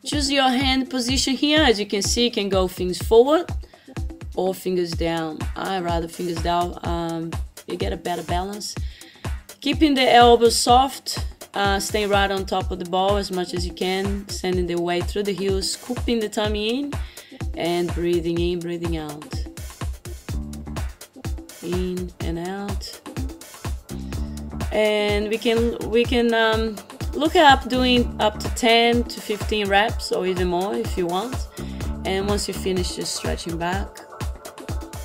Choose your hand position here. As you can see, you can go fingers forward or fingers down. I rather fingers down. You get a better balance. Keeping the elbow soft, staying right on top of the ball as much as you can, sending the weight through the heels, scooping the tummy in, and breathing in, breathing out. In and out. And we can look up doing up to 10 to 15 reps or even more if you want. And once you finish, just stretching back,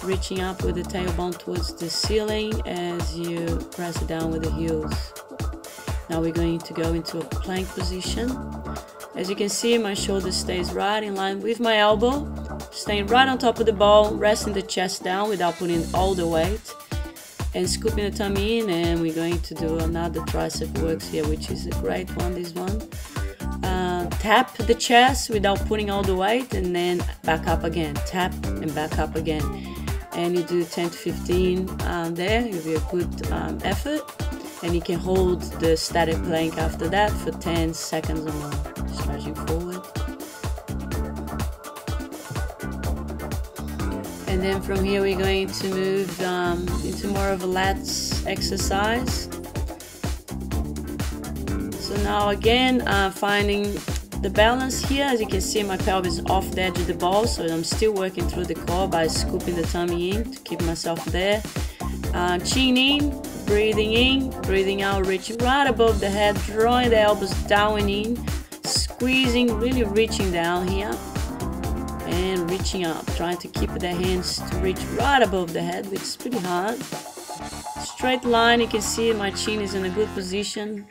reaching up with the tailbone towards the ceiling as you press it down with the heels. Now we're going to go into a plank position. As you can see, my shoulder stays right in line with my elbow, staying right on top of the ball, resting the chest down without putting all the weight, and scooping the tummy in. And we're going to do another tricep works here, which is a great one, this one. Tap the chest without putting all the weight, and then back up again, tap and back up again. And you do 10 to 15 there, give you a good effort. And you can hold the static plank after that for 10 seconds or more. Stretching forward. And then from here we're going to move into more of a lats exercise. So now again, finding the balance here. As you can see, my pelvis is off the edge of the ball, so I'm still working through the core by scooping the tummy in to keep myself there. Chin in, breathing out, reaching right above the head, drawing the elbows down and in, squeezing, really reaching down here, and reaching up, trying to keep the hands to reach right above the head, which is pretty hard. Straight line, you can see my chin is in a good position.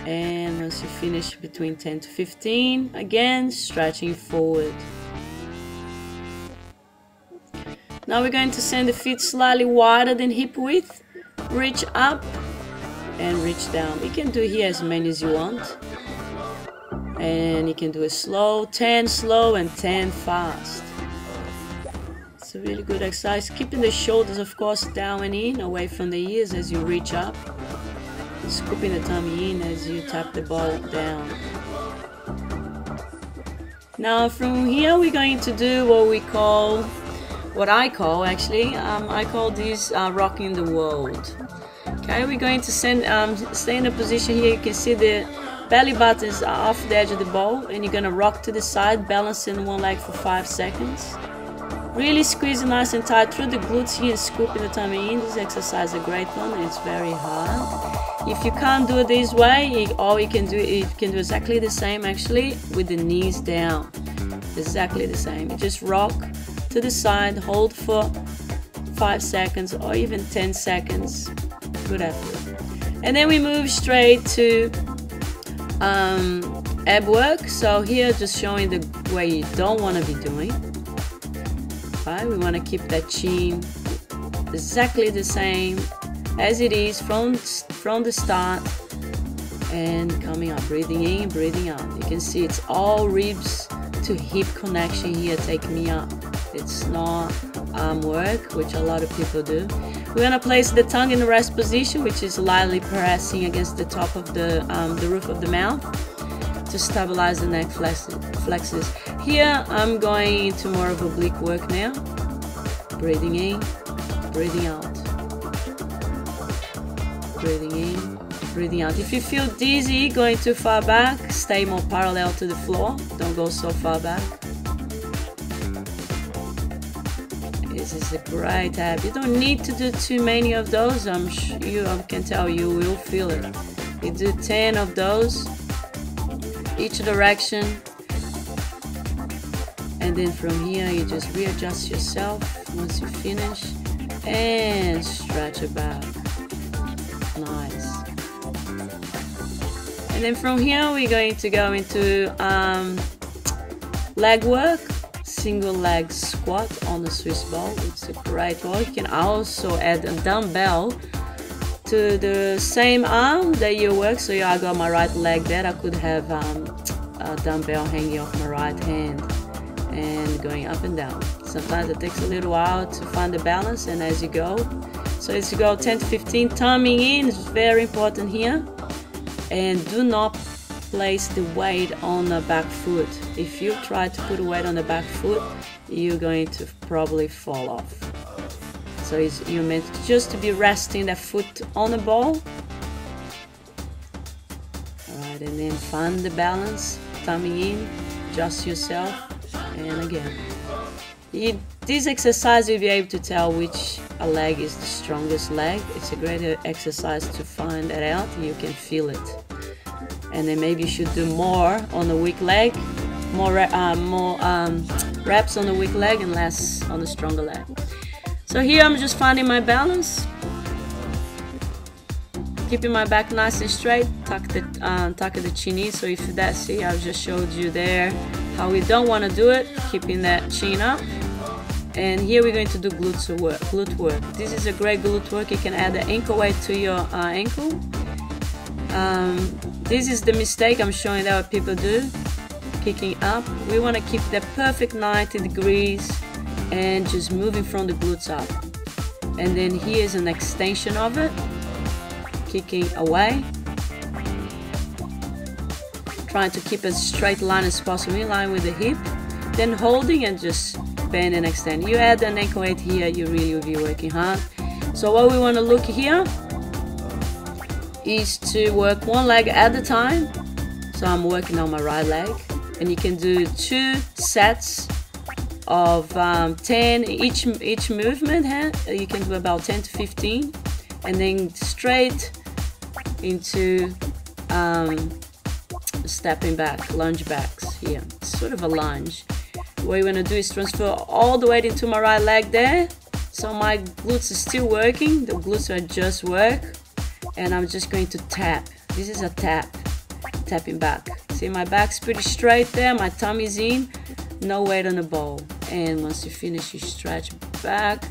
And once you finish, between 10 to 15, again stretching forward. Now we're going to send the feet slightly wider than hip width, reach up and reach down. You can do here as many as you want, and you can do it slow, 10 slow and 10 fast. It's a really good exercise, keeping the shoulders of course down and in, away from the ears as you reach up. Scooping the tummy in as you tap the ball down. Now from here we're going to do what I call this rocking the world. Okay, we're going to stay in a position here. You can see the belly buttons are off the edge of the ball, and you're gonna rock to the side, balancing one leg for 5 seconds. Really squeezing nice and tight through the glutes here and scooping the tummy in. This exercise is a great one, and it's very hard. If you can't do it this way, all you can do exactly the same actually with the knees down. Exactly the same. You just rock to the side, hold for 5 seconds or even 10 seconds. Good effort. And then we move straight to ab work. So here just showing the way you don't want to be doing. Right? We want to keep that chin exactly the same as it is from the start, and coming up, breathing in, breathing out. You can see it's all ribs to hip connection here, taking me up. It's not arm work, which a lot of people do. We're gonna place the tongue in the rest position, which is lightly pressing against the top of the roof of the mouth to stabilize the neck flexors. Here I'm going into more of oblique work now. Breathing in, breathing out. Breathing in, breathing out. If you feel dizzy, going too far back, stay more parallel to the floor. Don't go so far back. This is a great ab. You don't need to do too many of those. I can tell you will feel it. You do 10 of those, each direction. And then from here, you just readjust yourself once you finish and stretch it back. Nice. And then from here we're going to go into leg work, single leg squat on the Swiss ball. It's a great one. You can also add a dumbbell to the same arm that you work. So I got my right leg there, I could have a dumbbell hanging off my right hand, and going up and down. Sometimes it takes a little while to find the balance, and as you go, so as you go 10 to 15, tumbling in is very important here. And do not place the weight on the back foot. If you try to put weight on the back foot, you're going to probably fall off. So you're meant just to be resting the foot on the ball. Alright, and then find the balance, tumbling in, adjust yourself, and again. This exercise you'll be able to tell which leg is the strongest leg. It's a great exercise to find that out. You can feel it. And then maybe you should do more on the weak leg, more reps on the weak leg and less on the stronger leg. So here I'm just finding my balance, keeping my back nice and straight, tuck the chin in. So if that's, see, I've just showed you there how we don't want to do it, keeping that chin up. And here we're going to do glute work. This is a great glute work. You can add the ankle weight to your ankle. This is the mistake I'm showing that what people do, kicking up. We want to keep the perfect 90 degrees and just moving from the glutes up. And then here's an extension of it, kicking away. Trying to keep as straight line as possible, in line with the hip. Then holding and just bend and extend. You add an ankle weight here, you really will be working hard. So what we want to look here is to work one leg at a time. So I'm working on my right leg, and you can do 2 sets of 10 each movement. You can do about 10 to 15, and then straight into stepping back, lunge backs here, sort of a lunge. What you want to do is transfer all the weight into my right leg there. So my glutes are still working, the glutes are just work, and I'm just going to tap. This is a tap, tapping back. See, my back's pretty straight there, my tummy's in, no weight on the ball. And once you finish, you stretch back,